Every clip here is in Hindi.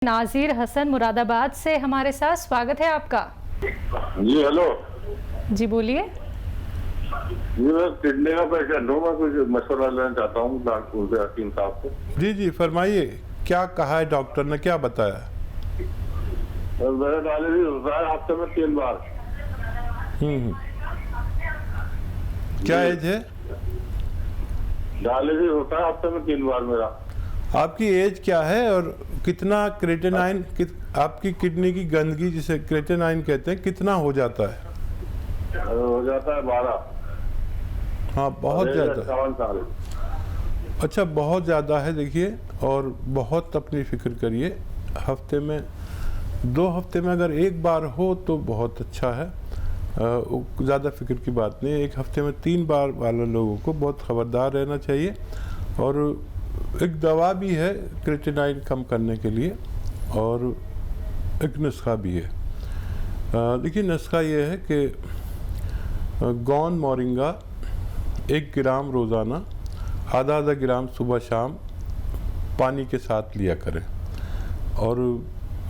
नाजिर हसन मुरादाबाद से हमारे साथ, स्वागत है आपका। जी हेलो जी बोलिए। जी मैं किडनी का पेशेंट हूँ, मैं कुछ मशवरा लेना चाहता हूँ डॉक्टर से, हकीम साहब से। जी जी फरमाइए, क्या कहा है डॉक्टर ने, क्या बताया? मेरा डायलिसिस होता है हफ्ते में 3 बार। क्या एज है? डायलिसिस होता है हफ्ते में 3 बार मेरा। आपकी एज क्या है और कितना क्रेटेनाइन, आपकी किडनी की गंदगी जिसे क्रेटेनाइन कहते हैं, कितना हो जाता है? हो जाता है 12। हाँ बहुत ज़्यादा। 51 साल। अच्छा बहुत ज़्यादा है। देखिए, और बहुत अपनी फिक्र करिए। हफ्ते में 2 हफ्ते में अगर 1 बार हो तो बहुत अच्छा है, ज़्यादा फिक्र की बात नहीं है। 1 हफ्ते में 3 बार वाले लोगों को बहुत खबरदार रहना चाहिए। और एक दवा भी है क्रेटेनाइन कम करने के लिए, और एक नुस्खा भी है। देखिए नुस्खा ये है कि गौन मोरिंगा 1 ग्राम रोज़ाना, आधा ग्राम सुबह शाम पानी के साथ लिया करें। और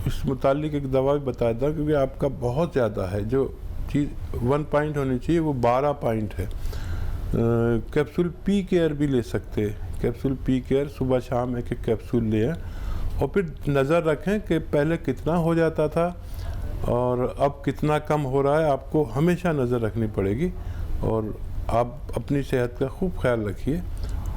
इस मुतालिक एक दवा भी बताया था, क्योंकि आपका बहुत ज़्यादा है, जो चीज़ 1 पॉइंट होनी चाहिए वो 12 पॉइंट है। कैप्सूल पी केयर भी ले सकते हैं। कैप्सूल पी केयर सुबह शाम 1-1 कैप्सूल लें, और फिर नज़र रखें कि पहले कितना हो जाता था और अब कितना कम हो रहा है। आपको हमेशा नज़र रखनी पड़ेगी, और आप अपनी सेहत का खूब ख्याल रखिए।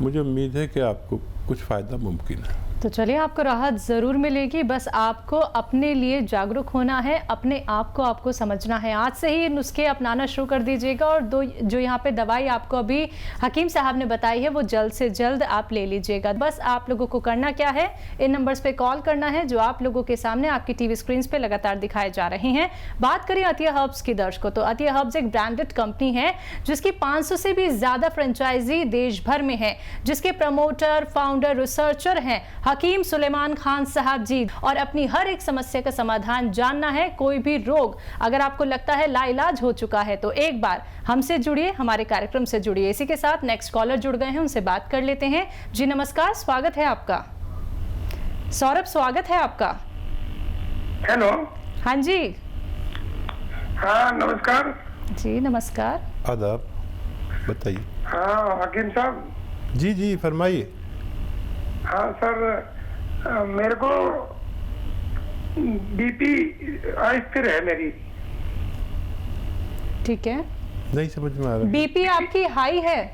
मुझे उम्मीद है कि आपको कुछ फ़ायदा मुमकिन है। तो चलिए, आपको राहत ज़रूर मिलेगी, बस आपको अपने लिए जागरूक होना है, अपने आप को आपको समझना है। आज से ही नुस्खे अपनाना शुरू कर दीजिएगा, और जो यहाँ पे दवाई आपको अभी हकीम साहब ने बताई है वो जल्द से जल्द आप ले लीजिएगा। बस आप लोगों को करना क्या है, इन नंबर्स पे कॉल करना है जो आप लोगों के सामने आपकी टीवी स्क्रीन पे लगातार दिखाए जा रहे हैं। बात करें अतिया हर्ब्स की दर्शकों, तो अतिया हर्ब्स एक ब्रांडेड कंपनी है जिसकी 500 से भी ज़्यादा फ्रेंचाइजी देश भर में है, जिसके प्रमोटर, फाउंडर, रिसर्चर हैं हकीम सुलेमान खान साहब जी। और अपनी हर एक समस्या का समाधान जानना है, कोई भी रोग अगर आपको लगता है लाइलाज हो चुका है, तो एक बार हमसे जुड़िए, हमारे कार्यक्रम से जुड़िए। इसी के साथ नेक्स्ट कॉलर जुड़ गए हैं, उनसे बात कर लेते हैं। जी नमस्कार, स्वागत है आपका। सौरभ, स्वागत है आपका। हेलो। हाँ जी। हाँ नमस्कार। जी नमस्कार। आदाब, बताइए। हाँ हकीम साहब। जी जी फरमाइए। हाँ सर, मेरे को बीपी अस्थिर है मेरी। ठीक है, नहीं समझ में आ रहा। बीपी आपकी हाई है?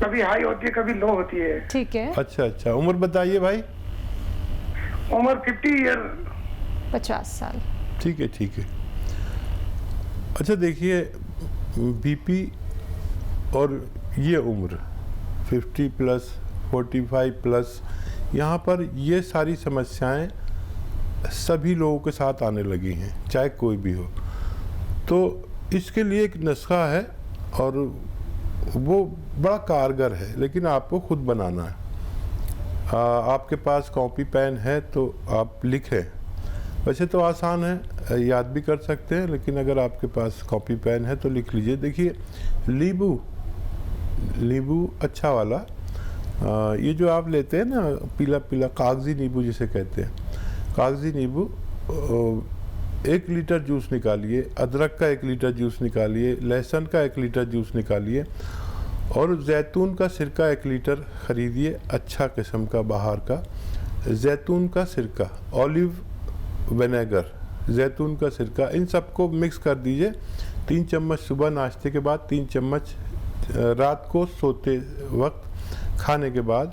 कभी हाई होती है, कभी लो होती है। ठीक है। अच्छा अच्छा, उम्र बताइए भाई। उम्र 50 ईयर। 50 साल। ठीक है ठीक है। अच्छा देखिए, बीपी और ये उम्र 50 प्लस, 45 प्लस, यहाँ पर ये सारी समस्याएं सभी लोगों के साथ आने लगी हैं, चाहे कोई भी हो। तो इसके लिए एक नुस्खा है, और वो बड़ा कारगर है, लेकिन आपको खुद बनाना है। आपके पास कॉपी पेन है तो आप लिखें। वैसे तो आसान है, याद भी कर सकते हैं, लेकिन अगर आपके पास कॉपी पेन है तो लिख लीजिए। देखिए, नींबू अच्छा वाला, ये जो आप लेते हैं ना, पीला पीला कागजी नींबू जिसे कहते हैं, कागजी नींबू 1 लीटर जूस निकालिए, अदरक का 1 लीटर जूस निकालिए, लहसुन का 1 लीटर जूस निकालिए, और जैतून का सिरका 1 लीटर ख़रीदिए, अच्छा किस्म का बाहर का जैतून का सिरका, ऑलिव विनेगर, जैतून का सिरका, इन सबको मिक्स कर दीजिए। 3 चम्मच सुबह नाश्ते के बाद, 3 चम्मच रात को सोते वक्त, खाने के बाद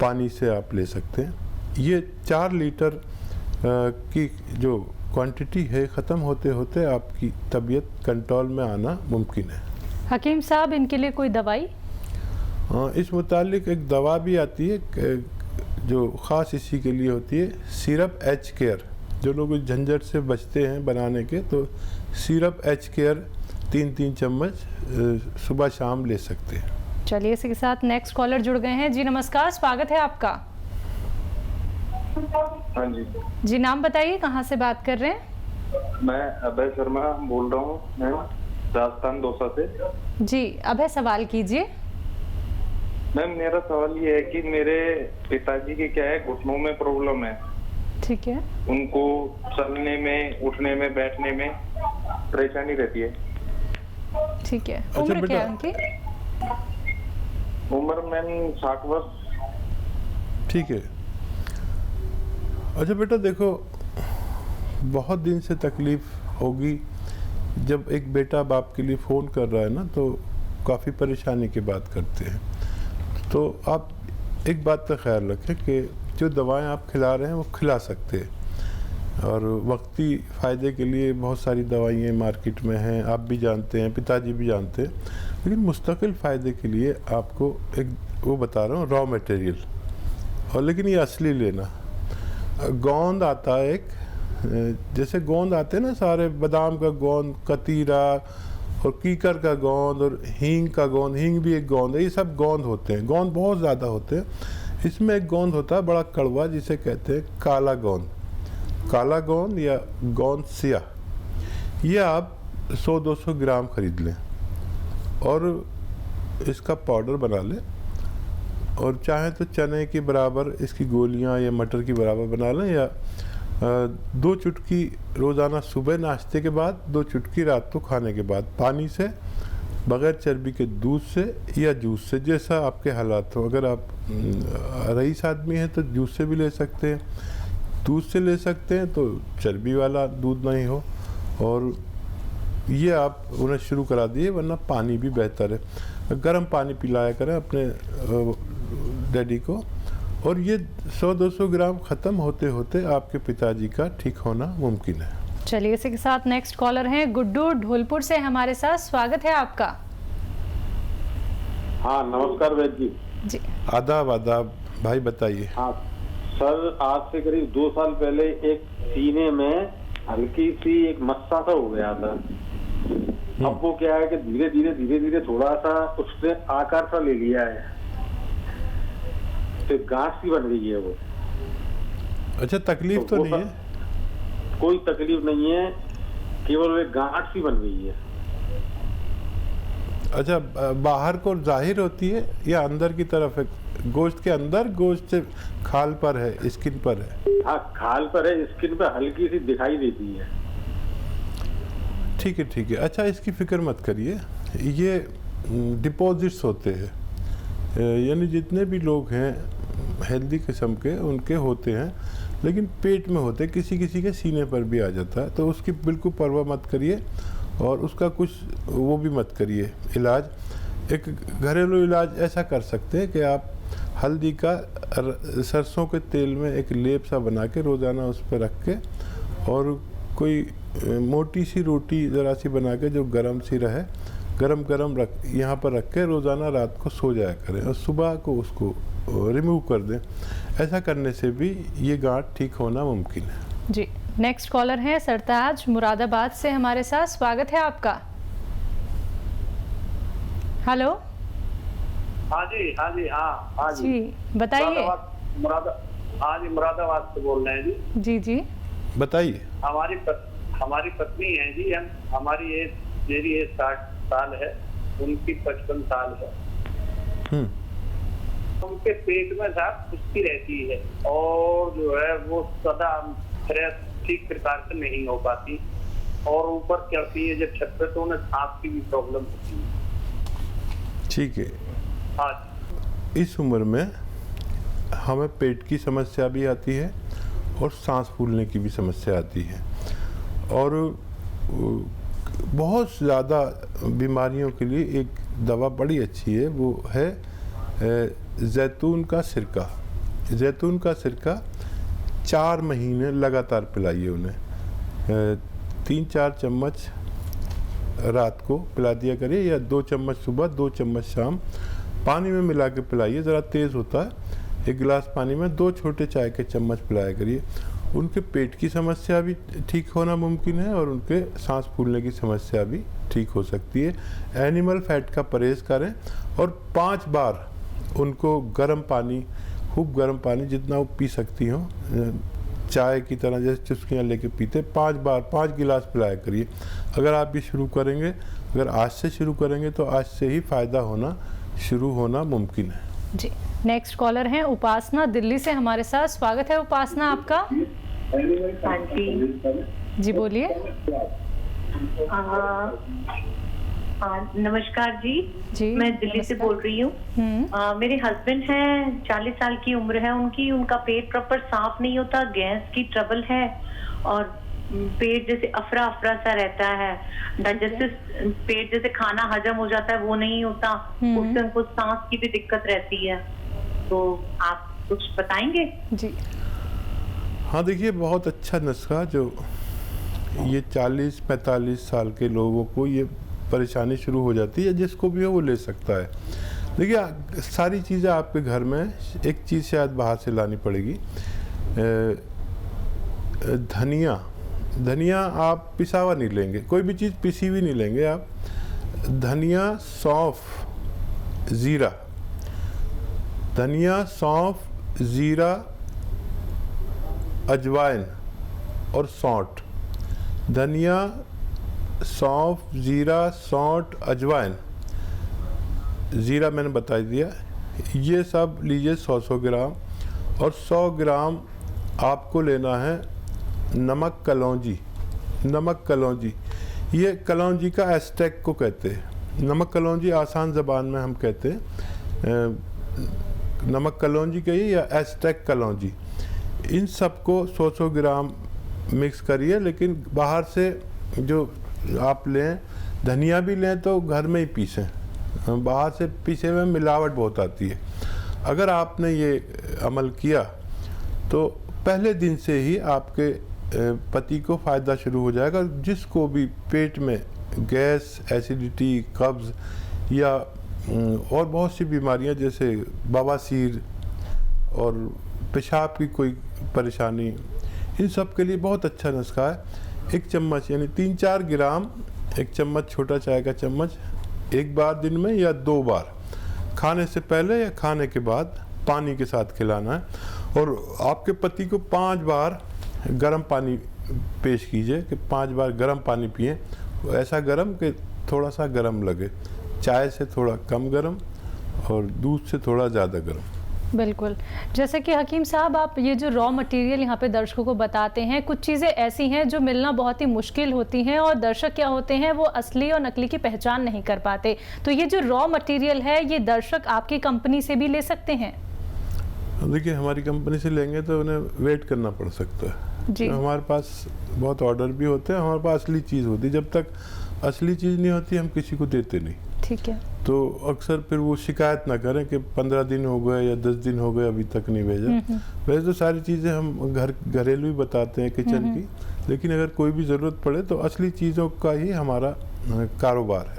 पानी से आप ले सकते हैं। ये 4 लीटर की जो क्वांटिटी है, ख़त्म होते होते आपकी तबीयत कंट्रोल में आना मुमकिन है। हकीम साहब, इनके लिए कोई दवाई? हाँ, इस मुतालिक एक दवा भी आती है जो ख़ास इसी के लिए होती है, सिरप एच केयर। जो लोग झंझट से बचते हैं बनाने के, तो सिरप एच केयर 3-3 चम्मच सुबह शाम ले सकते हैं। चलिए, इसी के साथ नेक्स्ट कॉलर जुड़ गए हैं। जी नमस्कार, स्वागत है आपका। हाँ जी। जी नाम बताइए, कहाँ से बात कर रहे हैं? मैं अभय शर्मा बोल रहा हूँ, मैं राजस्थान दौसा से। जी अभय, सवाल कीजिए। मैम मेरा सवाल ये है कि मेरे पिताजी के क्या है, घुटनों में प्रॉब्लम है। ठीक है। उनको चलने में, उठने में, बैठने में परेशानी रहती है। ठीक है। अच्छा उम्र क्या है बेटा। उनकी? उम्र मैम 60 वर्ष। ठीक है। अच्छा बेटा देखो, बहुत दिन से तकलीफ होगी। जब एक बेटा बाप के लिए फ़ोन कर रहा है ना, तो काफ़ी परेशानी की बात करते हैं। तो आप एक बात का ख्याल रखें कि जो दवाएं आप खिला रहे हैं वो खिला सकते हैं, और वक्ती फ़ायदे के लिए बहुत सारी दवाइयाँ मार्केट में हैं, आप भी जानते हैं, पिताजी भी जानते हैं। लेकिन मुस्तकिल फ़ायदे के लिए आपको एक वो बता रहा हूँ, रॉ मटेरियल, और लेकिन ये असली लेना। गोंद आता है एक, जैसे गोंद आते हैं ना सारे, बादाम का गोंद, कतीरा और कीकर का गोंद और हींग का गोंद, हींग भी एक गोंद है। ये सब गोंद होते हैं, गोंद बहुत ज़्यादा होते हैं। इसमें एक गोंद होता है बड़ा कड़वा, जिसे कहते हैं काला गोंद, काला गोंद या गोंद सिया। ये आप 100-200 ग्राम खरीद लें और इसका पाउडर बना लें, और चाहे तो चने के बराबर इसकी गोलियां या मटर की बराबर बना लें, या 2 चुटकी रोज़ाना सुबह नाश्ते के बाद, 2 चुटकी रात को खाने के बाद, पानी से, बग़ैर चर्बी के दूध से या जूस से, जैसा आपके हालात हो। अगर आप रईस आदमी हैं तो जूस से भी ले सकते हैं, दूध से ले सकते हैं तो चर्बी वाला दूध नहीं हो, और ये आप उन्हें शुरू करा दिए। वरना पानी भी बेहतर है, गर्म पानी पिलाया करें अपने डैडी को, और ये 100-200 ग्राम ख़त्म होते होते आपके पिताजी का ठीक होना मुमकिन है। चलिए, इसी के साथ नेक्स्ट कॉलर हैं गुड्डू ढोलपुर से हमारे साथ। स्वागत है आपका। हाँ नमस्कार वैद्य जी। जी आदाब आदाब भाई, बताइए। हाँ सर, आज से करीब 2 साल पहले एक सीने में हल्की सी एक मस्सा सा हो गया था। अब वो क्या है कि धीरे धीरे थोड़ा सा उसने आकार सा ले लिया है, तो गांठ सी बन गई है वो। अच्छा, तकलीफ तो नहीं है? कोई तकलीफ नहीं है, केवल एक गांठ सी बन गई है। अच्छा, बाहर को जाहिर होती है या अंदर की तरफ है? गोश्त के अंदर, गोश्त से खाल पर है, स्किन पर है? हाँ खाल पर है, स्किन पर हल्की सी दिखाई देती है। ठीक है ठीक है। अच्छा, इसकी फिक्र मत करिए, ये डिपॉजिट्स होते हैं, यानी जितने भी लोग हैं हेल्दी किस्म के उनके होते हैं, लेकिन पेट में होते हैं, किसी किसी के सीने पर भी आ जाता है। तो उसकी बिल्कुल परवाह मत करिए, और उसका कुछ वो भी मत करिए इलाज। एक घरेलू इलाज ऐसा कर सकते हैं कि आप हल्दी का सरसों के तेल में एक लेप सा बना के रोज़ाना उस पर रख के, और कोई मोटी सी रोटी ज़रा सी बना के जो गरम सी रहे, गरम गरम रख यहाँ पर रख के रोज़ाना रात को सो जाया करें, और सुबह को उसको रिमूव कर दें। ऐसा करने से भी ये गांठ ठीक होना मुमकिन है। जी, नेक्स्ट कॉलर हैं सरताज मुरादाबाद से हमारे साथ। स्वागत है आपका। हेलो। हाँ जी हाँ जी हाँ जी बताइए। हाँ जी, मुरादाबाद से बोल रहे हैं जी। जी जी बताइए। हमारी पत्नी है जी, हमारी एज, मेरी एज 60 साल है, उनकी 55 साल है। उनके पेट में साहब खुश्की रहती है, और जो है वो सदा फ्रेश ठीक प्रकार से नहीं हो पाती, और ऊपर चढ़ती है जब छत पे तो उन्हें सांस की भी प्रॉब्लम होती है। ठीक है। हाँ, इस उम्र में हमें पेट की समस्या भी आती है और सांस फूलने की भी समस्या आती है, और बहुत ज़्यादा बीमारियों के लिए एक दवा बड़ी अच्छी है, वो है जैतून का सिरका। जैतून का सिरका 4 महीने लगातार पिलाइए उन्हें। 3-4 चम्मच रात को पिला दिया करिए, या 2 चम्मच सुबह, 2 चम्मच शाम, पानी में मिला के पिलाइए। ज़रा तेज़ होता है, 1 गिलास पानी में 2 छोटे चाय के चम्मच पिलाया करिए। उनके पेट की समस्या भी ठीक होना मुमकिन है, और उनके सांस फूलने की समस्या भी ठीक हो सकती है। एनिमल फैट का परहेज़ करें, और 5 बार उनको गर्म पानी, खूब गर्म पानी जितना वो पी सकती हो, चाय की तरह जैसे चुस्कियाँ लेके पीते, 5 बार 5 गिलास पिलाया करिए। अगर आप ये शुरू करेंगे, अगर आज से शुरू करेंगे तो आज से ही फ़ायदा होना शुरू होना मुमकिन है। जी, नेक्स्ट कॉलर हैं उपासना दिल्ली से हमारे साथ। स्वागत है उपासना आपका। हाँ जी। जी बोलिए। नमस्कार जी। जी, मैं दिल्ली से नमस्कार। बोल रही हूँ। मेरे हस्बैंड हैं, 40 साल की उम्र है उनकी, उनका पेट प्रॉपर साफ नहीं होता, गैस की ट्रबल है और पेट जैसे अफरा अफरा सा रहता है, डाइजेस्टिव पेट जैसे खाना हजम हो जाता है वो नहीं होता, उससे उनको सांस की भी दिक्कत रहती है। तो आप कुछ बताएंगे? जी हाँ देखिए, बहुत अच्छा नुस्खा जो ये 40-45 साल के लोगों को ये परेशानी शुरू हो जाती है, जिसको भी हो वो ले सकता है। देखिए सारी चीज़ें आपके घर में, एक चीज़ शायद बाहर से लानी पड़ेगी। धनिया आप पिसा हुआ नहीं लेंगे, कोई भी चीज़ पिसी हुई नहीं लेंगे आप। धनिया, सौंफ, ज़ीरा, धनिया, सौंफ, ज़ीरा, अजवाइन और सौंठ। धनिया, सौंफ, ज़ीरा, सौंठ, अजवाइन, ज़ीरा मैंने बता दिया, ये सब लीजिए 100 ग्राम। और 100 ग्राम आपको लेना है नमक कलौंजी। नमक कलौंजी, ये कलौंजी का एस्टेक को कहते हैं। नमक कलौंजी आसान ज़बान में हम कहते हैं नमक कलौंजी कहिए या एस्टेक कलौंजी। इन सबको 100 ग्राम मिक्स करिए, लेकिन बाहर से जो आप लें, धनिया भी लें तो घर में ही पीसें, बाहर से पीसे में मिलावट बहुत आती है। अगर आपने ये अमल किया तो पहले दिन से ही आपके पति को फ़ायदा शुरू हो जाएगा। जिसको भी पेट में गैस, एसिडिटी, कब्ज़ या और बहुत सी बीमारियां जैसे बवासीर और पेशाब की कोई परेशानी, इन सब के लिए बहुत अच्छा नुस्खा है। 1 चम्मच यानी 3-4 ग्राम, 1 चम्मच छोटा चाय का चम्मच, एक बार दिन में या 2 बार, खाने से पहले या खाने के बाद पानी के साथ खिलाना है। और आपके पति को 5 बार गर्म पानी पेश कीजिए कि 5 बार गर्म पानी पिएं, ऐसा गर्म कि थोड़ा सा गर्म लगे, चाय से थोड़ा कम गर्म और दूध से थोड़ा ज़्यादा गर्म। बिल्कुल। जैसे कि हकीम साहब, आप ये जो रॉ मटेरियल यहाँ पे दर्शकों को बताते हैं, कुछ चीज़ें ऐसी हैं जो मिलना बहुत ही मुश्किल होती हैं और दर्शक क्या होते हैं वो असली और नकली की पहचान नहीं कर पाते। तो ये जो रॉ मटेरियल है ये दर्शक आपकी कंपनी से भी ले सकते हैं? देखिए हमारी कंपनी से लेंगे तो उन्हें वेट करना पड़ सकता है जी। तो हमारे पास बहुत ऑर्डर भी होते हैं, हमारे पास असली चीज़ होती है। जब तक असली चीज़ नहीं होती हम किसी को देते नहीं। ठीक है। तो अक्सर फिर वो शिकायत ना करें कि 15 दिन हो गए या 10 दिन हो गए अभी तक नहीं भेजा। वैसे तो सारी चीज़ें हम घरेलू ही बताते हैं किचन की, लेकिन अगर कोई भी ज़रूरत पड़े तो असली चीज़ों का ही हमारा कारोबार है।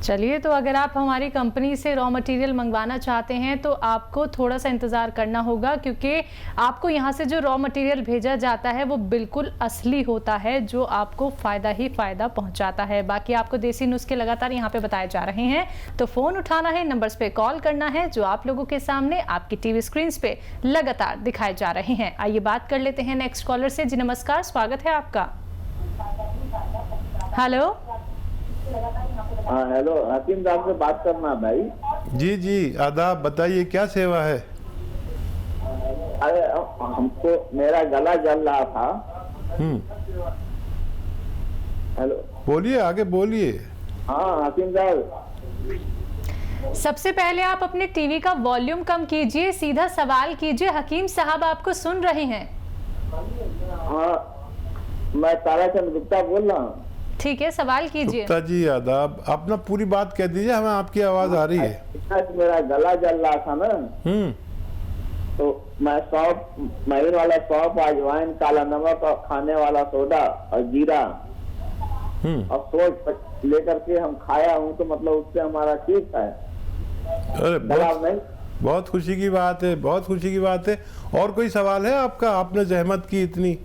चलिए, तो अगर आप हमारी कंपनी से रॉ मटेरियल मंगवाना चाहते हैं तो आपको थोड़ा सा इंतज़ार करना होगा, क्योंकि आपको यहाँ से जो रॉ मटेरियल भेजा जाता है वो बिल्कुल असली होता है, जो आपको फ़ायदा ही फ़ायदा पहुँचाता है। बाकी आपको देसी नुस्खे लगातार यहाँ पे बताए जा रहे हैं, तो फ़ोन उठाना है, नंबर्स पे कॉल करना है जो आप लोगों के सामने आपकी टीवी स्क्रीन पे लगातार दिखाए जा रहे हैं। आइए बात कर लेते हैं नेक्स्ट कॉलर से। जी नमस्कार, स्वागत है आपका। हेलो। हाँ हेलो, हकीम साहब से बात करना भाई। जी जी, आदाब, बताइए क्या सेवा है? अरे हमको, मेरा गला जल रहा था। हेलो, बोलिए, आगे बोलिए। हाँ हकीम साहब, सबसे पहले आप अपने टीवी का वॉल्यूम कम कीजिए, सीधा सवाल कीजिए, हकीम साहब आपको सुन रहे हैं। हाँ मैं ताराचंद गुप्ता बोल रहा हूँ। ठीक है, सवाल कीजिए। गुप्ता जी आदाब, अपना पूरी बात कह दीजिए, हमें आपकी आवाज आ रही है। मेरा गला जल रहा था ना, तो मैं सौंफ, महीन वाला सौंफ, अजवाइन, काला नमक और खाने वाला सोडा और जीरा और सोच लेकर के हम खाया हूँ, तो मतलब उससे हमारा ठीक है। अरे बहुत खुशी की बात है, बहुत खुशी की बात है। और कोई सवाल है आपका? आपने जहमत की इतनी।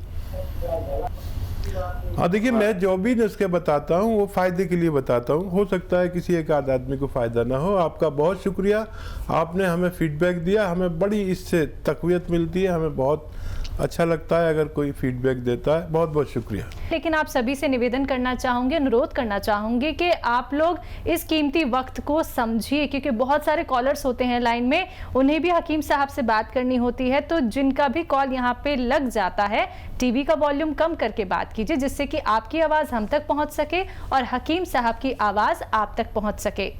हाँ देखिए, मैं जो भी नुस्खे बताता हूँ वो फ़ायदे के लिए बताता हूँ। हो सकता है किसी एक आध आदमी को फ़ायदा ना हो। आपका बहुत शुक्रिया, आपने हमें फीडबैक दिया, हमें बड़ी इससे तक़वियत मिलती है, हमें बहुत अच्छा लगता है अगर कोई फीडबैक देता है। बहुत बहुत शुक्रिया। लेकिन आप सभी से निवेदन करना चाहूँगे, अनुरोध करना चाहूँगी कि आप लोग इस कीमती वक्त को समझिए, क्योंकि बहुत सारे कॉलर्स होते हैं लाइन में, उन्हें भी हकीम साहब से बात करनी होती है। तो जिनका भी कॉल यहाँ पे लग जाता है, टीवी का वॉल्यूम कम करके बात कीजिए, जिससे कि आपकी आवाज़ हम तक पहुँच सके और हकीम साहब की आवाज़ आप तक पहुँच सके।